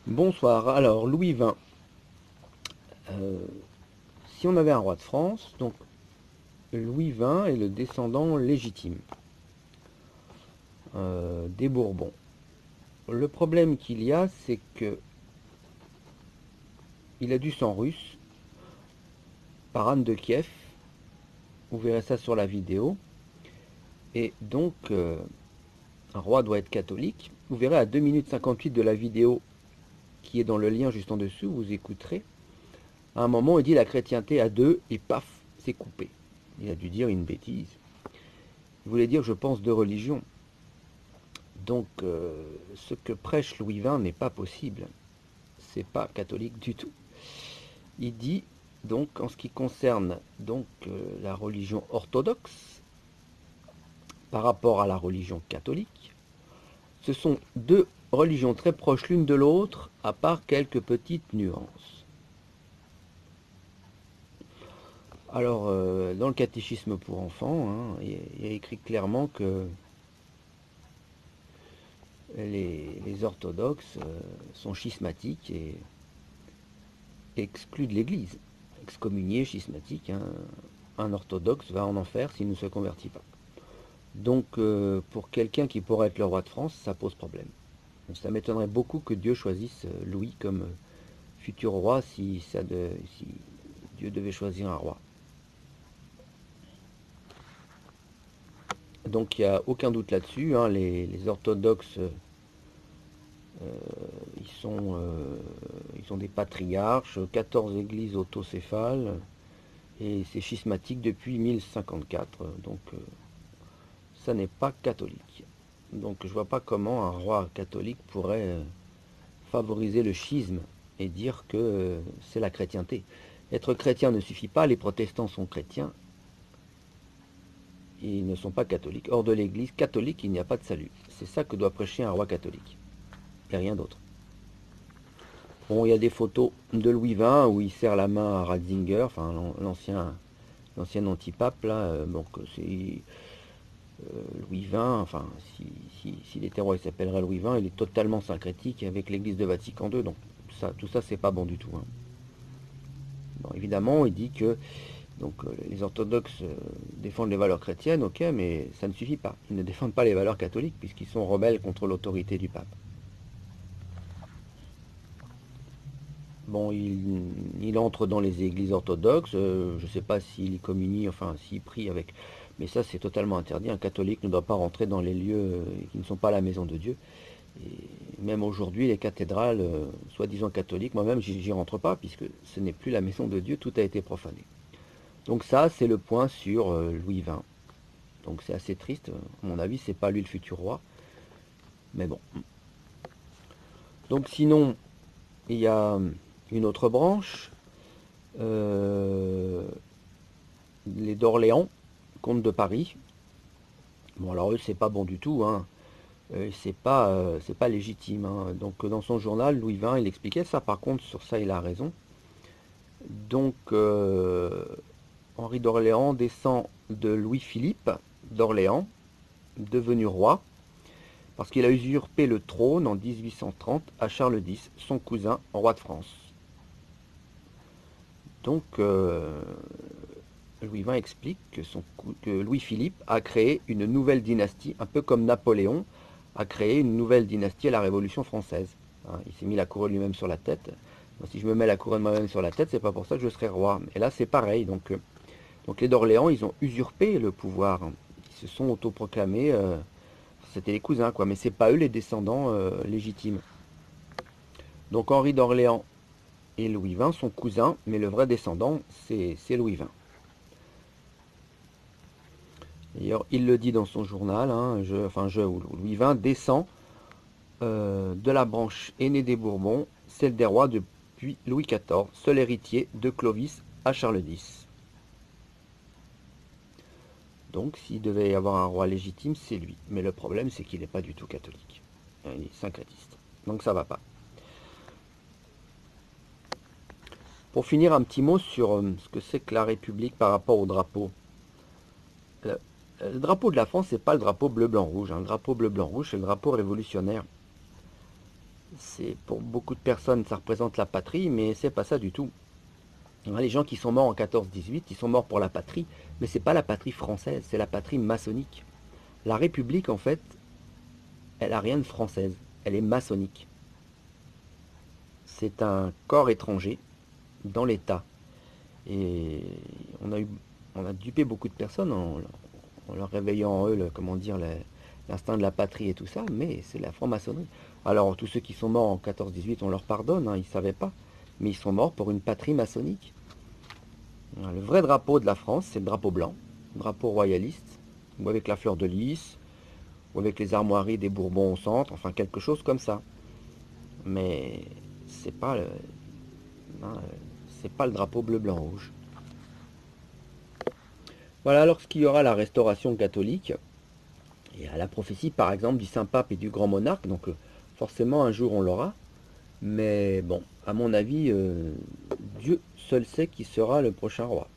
Bonsoir. Alors, Louis XX. Euh, si on avait un roi de France, donc Louis XX est le descendant légitime des Bourbons. Le problème qu'il y a, c'est que il a du sang russe par Anne de Kiev. Vous verrez ça sur la vidéo. Et donc, un roi doit être catholique. Vous verrez à 2 minutes 58 de la vidéo qui est dans le lien juste en dessous, vous écouterez. À un moment, il dit la chrétienté à deux, et paf, c'est coupé. Il a dû dire une bêtise. Il voulait dire je pense de religion. Donc, ce que prêche Louis XX n'est pas possible. C'est pas catholique du tout. Il dit donc en ce qui concerne donc la religion orthodoxe par rapport à la religion catholique, ce sont deux religions très proches l'une de l'autre, à part quelques petites nuances. Alors, dans le catéchisme pour enfants, hein, il y a écrit clairement que les orthodoxes sont schismatiques et exclus de l'Église. Excommunié, schismatique, hein. Un orthodoxe va en enfer s'il ne se convertit pas. Donc pour quelqu'un qui pourrait être le roi de France, ça pose problème. Donc, ça m'étonnerait beaucoup que Dieu choisisse Louis comme futur roi si Dieu devait choisir un roi. Donc il n'y a aucun doute là-dessus, hein, les orthodoxes, ils sont des patriarches, 14 églises autocéphales, et c'est schismatique depuis 1054, donc ça n'est pas catholique. Donc je vois pas comment un roi catholique pourrait favoriser le schisme et dire que c'est la chrétienté. Être chrétien ne suffit pas, les protestants sont chrétiens, ils ne sont pas catholiques. Hors de l'église catholique, il n'y a pas de salut. C'est ça que doit prêcher un roi catholique, et rien d'autre. Bon, il y a des photos de Louis XX où il serre la main à Ratzinger, enfin l'ancien antipape là, donc c'est Louis XX, enfin, s'il était roi, il s'appellerait Louis XX, il est totalement syncrétique avec l'église de Vatican II, donc tout ça c'est pas bon du tout, hein. Bon, évidemment, il dit que donc, les orthodoxes défendent les valeurs chrétiennes, ok, mais ça ne suffit pas. Ils ne défendent pas les valeurs catholiques puisqu'ils sont rebelles contre l'autorité du pape. Bon, il entre dans les églises orthodoxes, je ne sais pas s'il y communie, enfin s'il prie avec, mais ça c'est totalement interdit. Un catholique ne doit pas rentrer dans les lieux qui ne sont pas la maison de Dieu. Et même aujourd'hui, les cathédrales, soi-disant catholiques, moi-même, j'y rentre pas, puisque ce n'est plus la maison de Dieu, tout a été profané. Donc ça, c'est le point sur Louis XX. Donc c'est assez triste, à mon avis, c'est pas lui le futur roi, mais bon. Donc sinon, il y a une autre branche, euh, les d'Orléans, comte de Paris. Bon alors eux, c'est pas bon du tout, hein. C'est pas légitime, hein. Donc dans son journal, Louis XX, il expliquait ça. Par contre, sur ça, il a raison. Donc, Henri d'Orléans descend de Louis-Philippe d'Orléans, devenu roi, parce qu'il a usurpé le trône en 1830 à Charles X, son cousin, roi de France. Donc, Louis XX explique que Louis-Philippe a créé une nouvelle dynastie, un peu comme Napoléon a créé une nouvelle dynastie à la Révolution française, hein. Il s'est mis la couronne lui-même sur la tête. Moi, si je me mets la couronne moi-même sur la tête, c'est pas pour ça que je serai roi. Et là, c'est pareil. Donc les d'Orléans, ils ont usurpé le pouvoir. Ils se sont autoproclamés. C'était les cousins, quoi. Mais c'est pas eux les descendants légitimes. Donc Henri d'Orléans et Louis XX sont cousins, mais le vrai descendant, c'est Louis XX. D'ailleurs, il le dit dans son journal, hein, Louis XX descend de la branche aînée des Bourbons, celle des rois depuis Louis XIV, seul héritier de Clovis à Charles X. Donc, s'il devait y avoir un roi légitime, c'est lui. Mais le problème, c'est qu'il n'est pas du tout catholique. Il est syncrétiste. Donc, ça va pas. Pour finir, un petit mot sur ce que c'est que la République par rapport au drapeau. Le, le drapeau de la France, c'est pas le drapeau bleu-blanc-rouge, hein. Le drapeau bleu-blanc-rouge, c'est le drapeau révolutionnaire. C'est pour beaucoup de personnes, ça représente la patrie, mais c'est pas ça du tout. Les gens qui sont morts en 14-18, ils sont morts pour la patrie, mais c'est pas la patrie française, c'est la patrie maçonnique. La République, en fait, elle a rien de française, elle est maçonnique. C'est un corps étranger dans l'État. Et on a eu, on a dupé beaucoup de personnes en leur réveillant en eux, comment dire, l'instinct de la patrie et tout ça, mais c'est la franc-maçonnerie. Alors tous ceux qui sont morts en 14-18, on leur pardonne, hein, ils ne savaient pas, mais ils sont morts pour une patrie maçonnique. Le vrai drapeau de la France, c'est le drapeau blanc, le drapeau royaliste, ou avec la fleur de lys, ou avec les armoiries des Bourbons au centre, enfin quelque chose comme ça. Mais c'est pas le, hein, c'est pas le drapeau bleu, blanc, rouge. Voilà, lorsqu'il y aura la restauration catholique, et à la prophétie par exemple du Saint-Pape et du Grand Monarque, donc forcément un jour on l'aura, mais bon, à mon avis, Dieu seul sait qui sera le prochain roi.